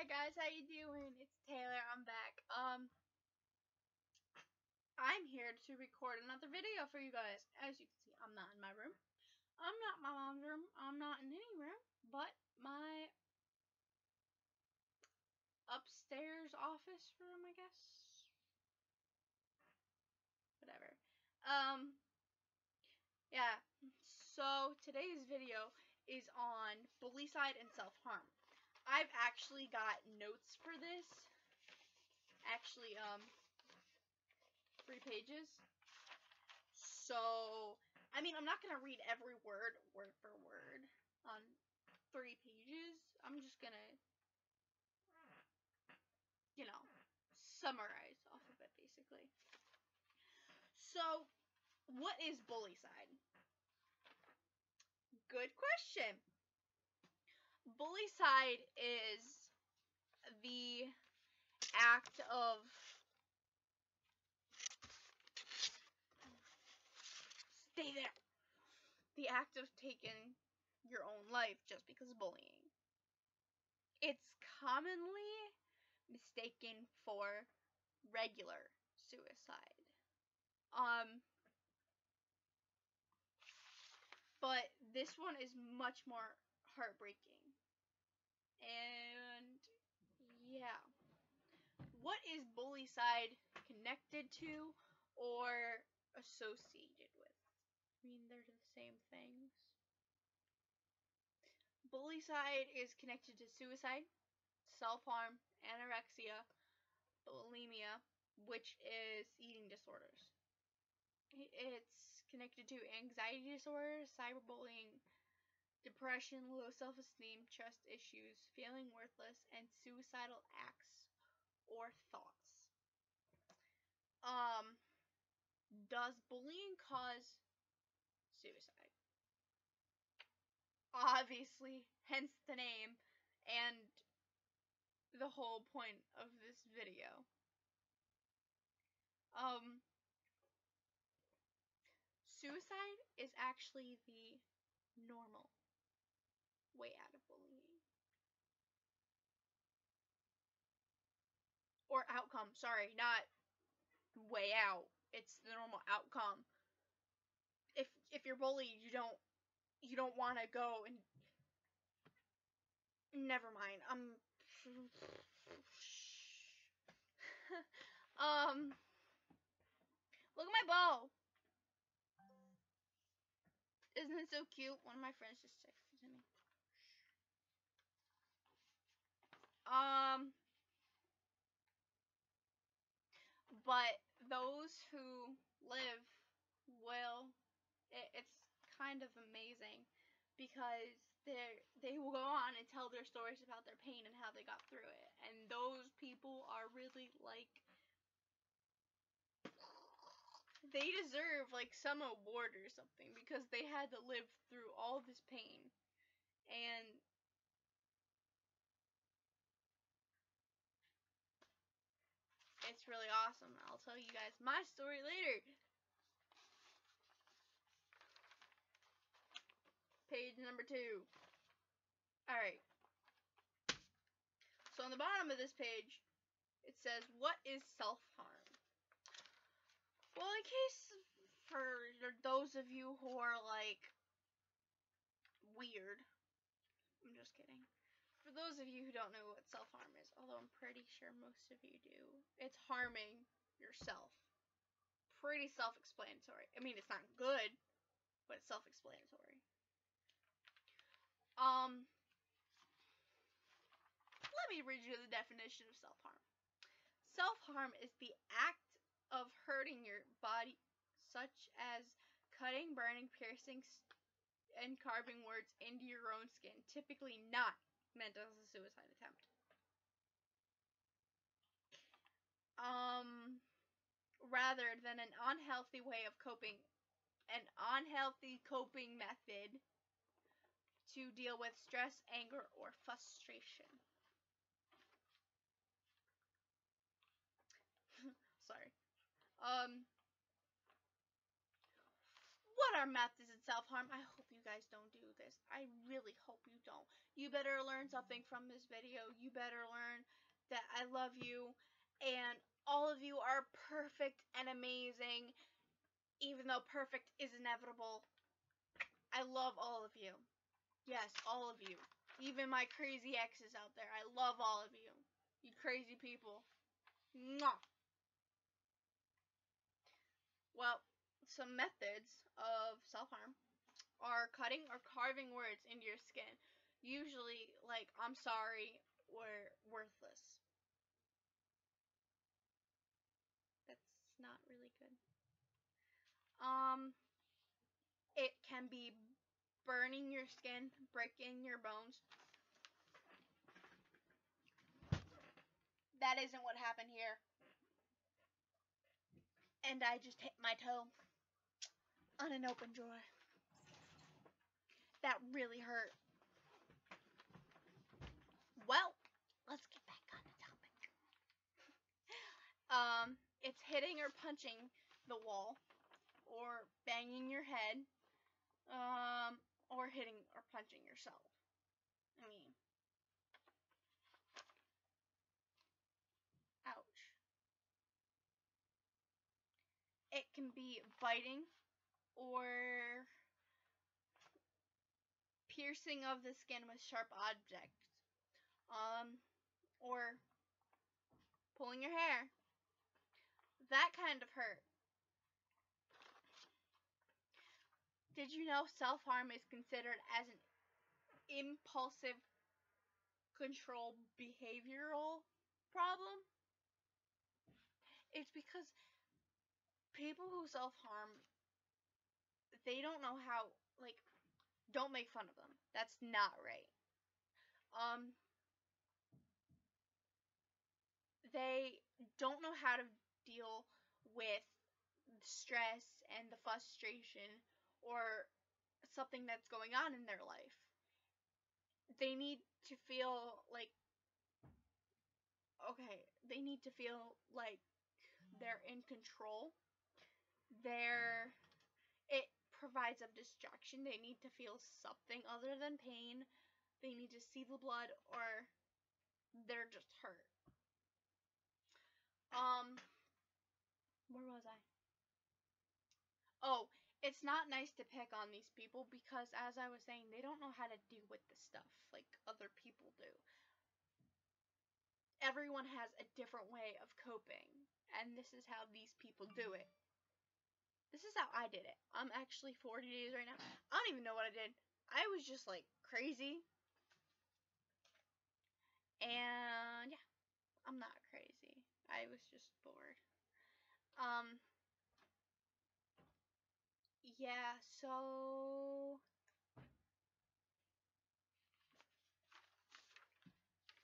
Hey guys, how you doing? It's Taylor. I'm back. I'm here to record another video for you guys. As you can see, I'm not in my room. I'm not in my mom's room. I'm not in any room but my upstairs office room, I guess. Whatever. Yeah. So today's video is on bullycide and self-harm. I've actually got notes for this. Actually, 3 pages. So, I mean, I'm not going to read every word for word on 3 pages. I'm just going to, summarize off of it, basically. So, what is bullycide? Good question. Bullycide is the act of stay there. The act of taking your own life just because of bullying. It's commonly mistaken for regular suicide. But this one is much more heartbreaking. And yeah. What is bullycide connected to or associated with? I mean, they're the same things. Bullycide is connected to suicide, self-harm, anorexia, bulimia, which is eating disorders. It's connected to anxiety disorders, cyberbullying, depression, low self-esteem, trust issues, feeling worthless, and suicidal acts or thoughts. Does bullying cause suicide? Obviously, hence the name and the whole point of this video. Suicide is actually the normal way out of bullying. Or outcome, sorry, not way out. It's the normal outcome. If you're bullied, you don't want to go and never mind. Look at my bow. Isn't it so cute? One of my friends just texted to me. But those who live will, it's kind of amazing because they will go on and tell their stories about their pain and how they got through it. And those people are really like, they deserve like some award or something because they had to live through all this pain. And it's really awesome. I'll tell you guys my story later. Page number 2. Alright. So on the bottom of this page, it says, what is self-harm? Well, in case for those of you who are, like, weird. I'm just kidding. For those of you who don't know what self-harm is, although I'm pretty sure most of you do, it's harming yourself. Pretty self-explanatory. I mean, it's not good, but it's self-explanatory. Let me read you the definition of self-harm. Self-harm is the act of hurting your body, such as cutting, burning, piercing, and carving words into your own skin, typically not meant as a suicide attempt. Rather than an unhealthy way of coping, an unhealthy coping method to deal with stress, anger, or frustration. Sorry. What are methods of self-harm? I hope you you guys don't do this. I really hope you don't. You better learn something from this video. You better learn that I love you, and all of you are perfect and amazing, even though perfect is inevitable. I love all of you. Yes, all of you. Even my crazy exes out there. I love all of you. You crazy people. Mwah. Well, some methods of self-harm are cutting or carving words into your skin. Usually, like, I'm sorry, or worthless. That's not really good. It can be burning your skin, breaking your bones. That isn't what happened here. And I just hit my toe on an open drawer. That really hurt. Well, let's get back on the topic. It's hitting or punching the wall, or banging your head, or hitting or punching yourself. I mean, ouch. It can be biting or piercing of the skin with sharp objects, or pulling your hair. That kind of hurt. Did you know self-harm is considered as an impulsive control behavioral problem? It's because people who self-harm, they don't know how, like, don't make fun of them. That's not right. They don't know how to deal with stress and the frustration or something that's going on in their life. They need to feel like, okay, they need to feel like they're in control. It provides a distraction. They need to feel something other than pain. They need to see the blood, or they're just hurt. Where was I? Oh, it's not nice to pick on these people because, as I was saying, they don't know how to deal with this stuff like other people do. Everyone has a different way of coping, and this is how these people do it. This is how I did it. I'm actually 40 days right now. I don't even know what I did. I was just like crazy. And yeah, I'm not crazy. I was just bored. Yeah, so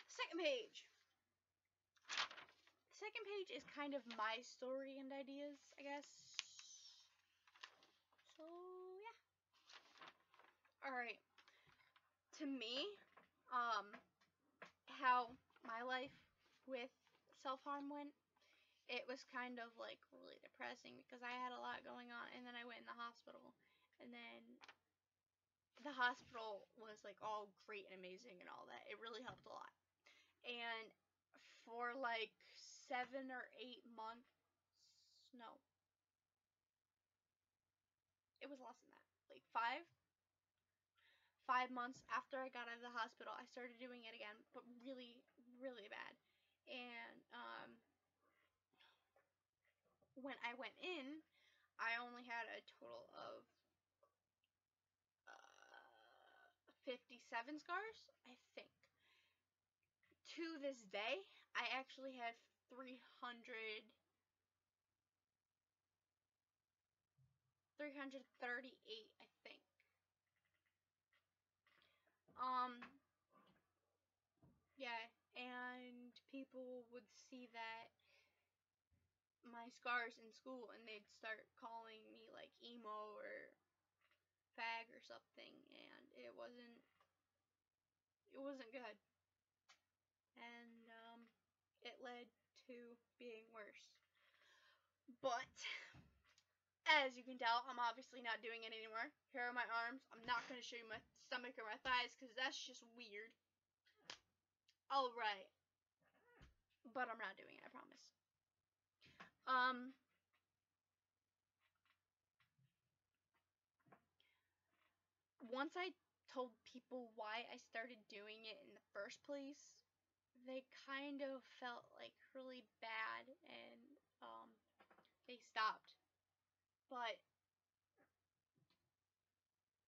second page. The second page is kind of my story and ideas, I guess. So yeah. Alright. To me, how my life with self-harm went, it was kind of like really depressing because I had a lot going on, and then I went in the hospital, and then the hospital was like all great and amazing and all that. It really helped a lot. And for like 7 or 8 months, no, it was less than that, like 5 months after I got out of the hospital, I started doing it again, but really, really bad. And when I went in, I only had a total of 57 scars, I think. To this day, I actually have 338, I think. Yeah, and people would see that my scars in school, and they'd start calling me like emo or fag or something, and it wasn't good, and it led to being worse. But As you can tell, I'm obviously not doing it anymore. Here are my arms. I'm not going to show you my stomach or my thighs because that's just weird. Alright. But I'm not doing it, I promise. Once I told people why I started doing it in the first place, they kind of felt like really bad and they stopped. But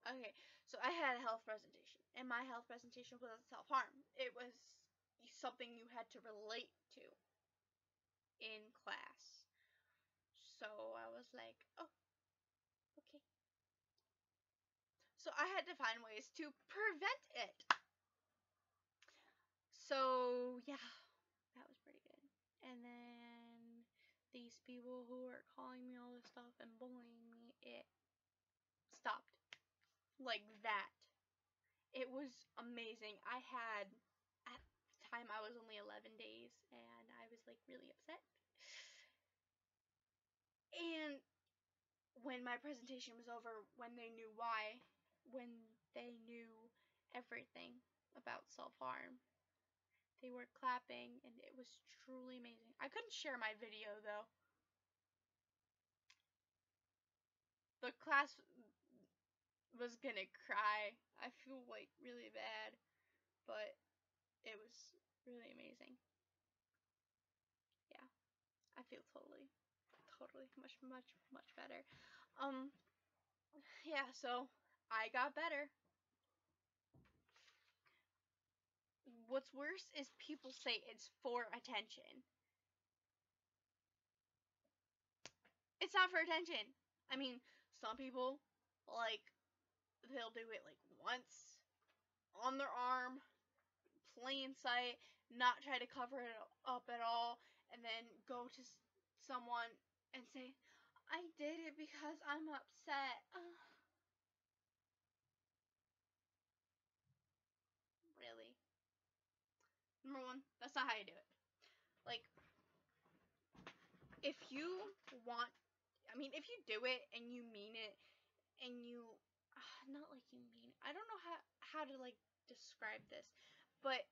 okay, so I had a health presentation, and my health presentation was self-harm. It was something you had to relate to in class. So I was like, oh, okay. So I had to find ways to prevent it. So yeah, that was pretty good. And then these people who were calling me all this stuff and bullying me, it stopped. Like that. It was amazing. At the time I was only 11 days and I was like really upset. And when my presentation was over, when they knew why, when they knew everything about self-harm, they were clapping and it was truly amazing. I couldn't share my video though. The class was gonna cry. I feel like really bad, but it was really amazing. Yeah, I feel totally much better. Yeah, so I got better. What's worse is people say it's for attention. It's not for attention. I mean, some people, like, they'll do it like once on their arm, plain sight, not try to cover it up at all, and then go to someone and say, I did it because I'm upset. Really? Number one, that's not how you do it. Like, if you want, I mean, if you do it and you mean it, and you, not like you mean it, I don't know how to, like, describe this, but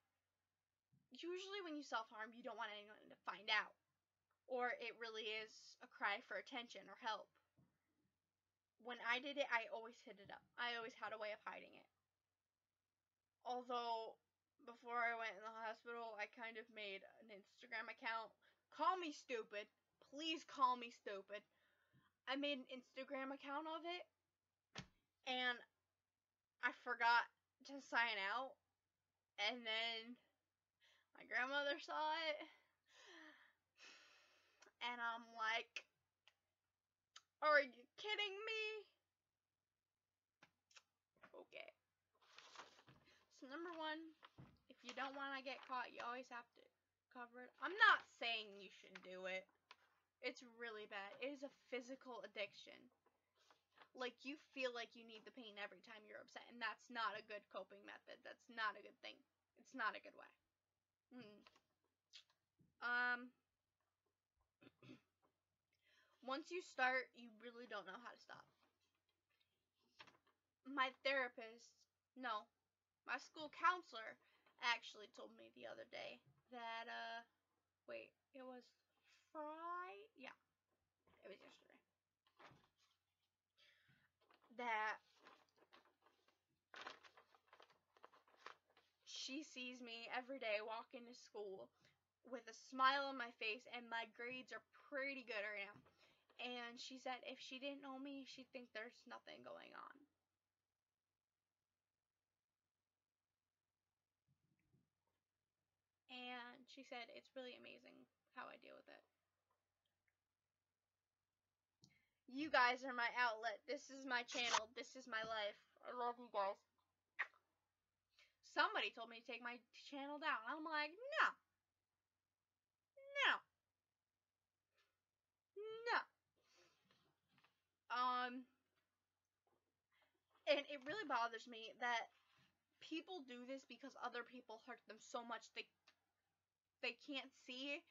usually when you self-harm, you don't want anyone to find out, or it really is a cry for attention or help. When I did it, I always hid it up. I always had a way of hiding it. Although, before I went in the hospital, I kind of made an Instagram account. Call me stupid. Please call me stupid. I made an Instagram account of it, and I forgot to sign out, and then my grandmother saw it, and I'm like, are you kidding me? Okay. So number one, if you don't want to get caught, you always have to cover it. I'm not saying you should do it. It's really bad. It is a physical addiction. Like, you feel like you need the pain every time you're upset, and that's not a good coping method. That's not a good thing. It's not a good way. Once you start, you really don't know how to stop. My therapist, no, my school counselor actually told me the other day that, wait, it was Friday? Yeah, it was yesterday. That she sees me every day walking to school with a smile on my face, and my grades are pretty good right now. And she said if she didn't know me, she'd think there's nothing going on. And she said it's really amazing how I deal with it. You guys are my outlet. This is my channel. This is my life. I love you guys. Somebody told me to take my channel down. I'm like, no. No. No. And it really bothers me that people do this because other people hurt them so much they can't see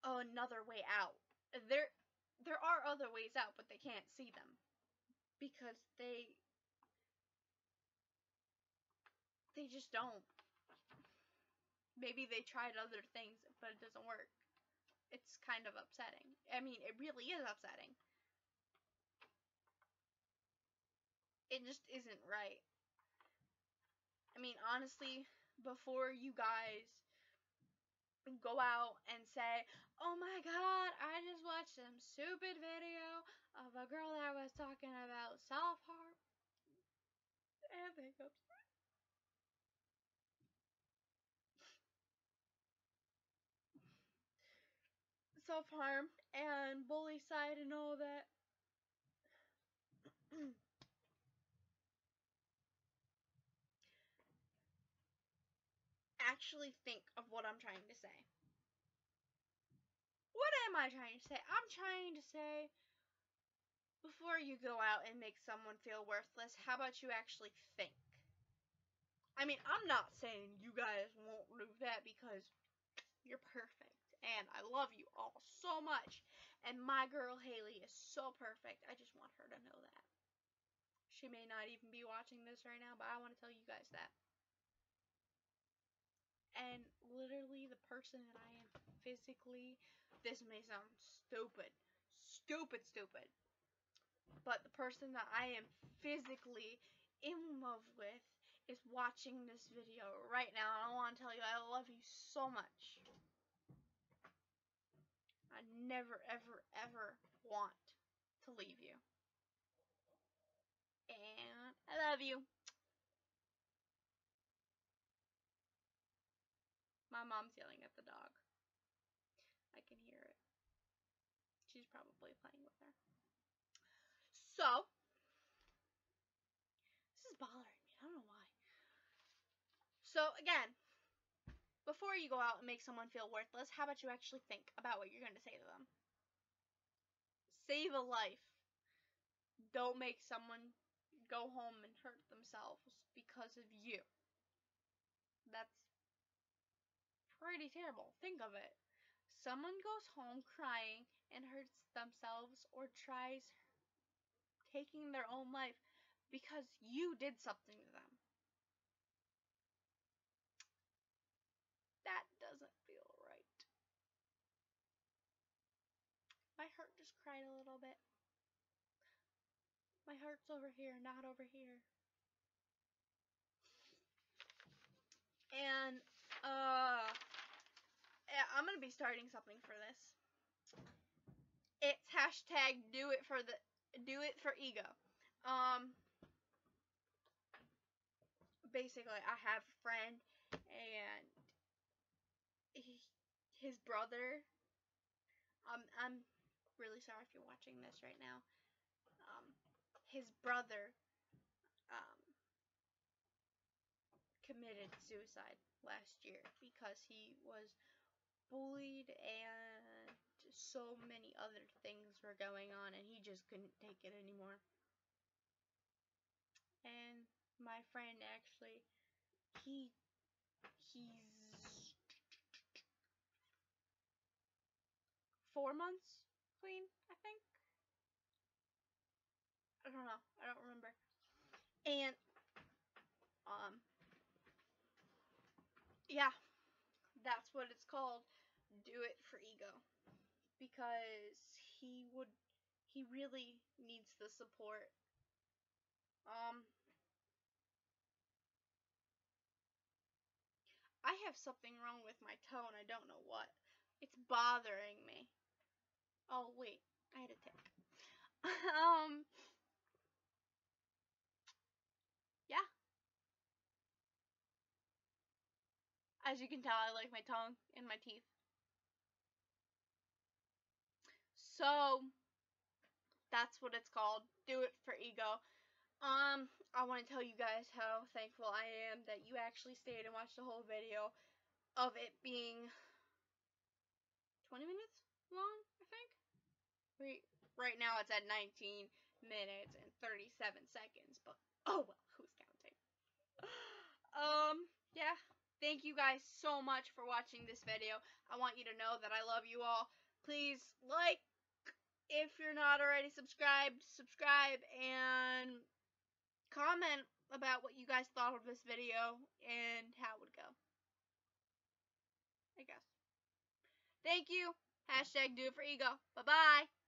another way out. There there are other ways out, but they can't see them because they just don't. Maybe they tried other things, but it doesn't work. It's kind of upsetting. I mean, it really is upsetting. It just isn't right. I mean, honestly, before you guys go out and say, oh my god, I just watched some stupid video of a girl that was talking about self-harm and hiccups. Self-harm and Bullycide and all that. Actually think of what I'm trying to say. What am I trying to say? I'm trying to say, before you go out and make someone feel worthless, how about you actually think? I mean, I'm not saying you guys won't do that because you're perfect. And I love you all so much. And my girl Haley is so perfect. I just want her to know that. She may not even be watching this right now, but I want to tell you guys that. And literally, the person that I am physically, this may sound stupid, but the person that I am physically in love with is watching this video right now. And I want to tell you, I love you so much. I never, ever, ever want to leave you. And I love you. My mom's yelling at the dog. I can hear it. She's probably playing with her. So, this is bothering me. I don't know why. So, again, before you go out and make someone feel worthless, how about you actually think about what you're going to say to them? Save a life. Don't make someone go home and hurt themselves because of you. That's pretty terrible. Think of it. Someone goes home crying and hurts themselves or tries taking their own life because you did something to them. That doesn't feel right. My heart just cried a little bit. My heart's over here, not over here. And, I'm gonna be starting something for this. It's hashtag do it for ego. Basically, I have a friend, and his brother, I'm really sorry if you're watching this right now. His brother, committed suicide last year because he was bullied and so many other things were going on, and he just couldn't take it anymore. And my friend actually, he's 4 months clean, I think. I don't know. I don't remember. And yeah, that's what it's called. Do it for ego, because he really needs the support. I have something wrong with my toe and I don't know what. It's bothering me. Oh wait, I had a tick. Yeah. As you can tell, I like my tongue and my teeth. So that's what it's called. Do it for ego. I want to tell you guys how thankful I am that you actually stayed and watched the whole video of it being 20 minutes long, I think. Right now it's at 19 minutes and 37 seconds, but oh well, who's counting? Yeah. Thank you guys so much for watching this video. I want you to know that I love you all. Please like if you're not already subscribed, subscribe and comment about what you guys thought of this video and how it would go. I guess. Thank you. # do it for ego. Bye-bye.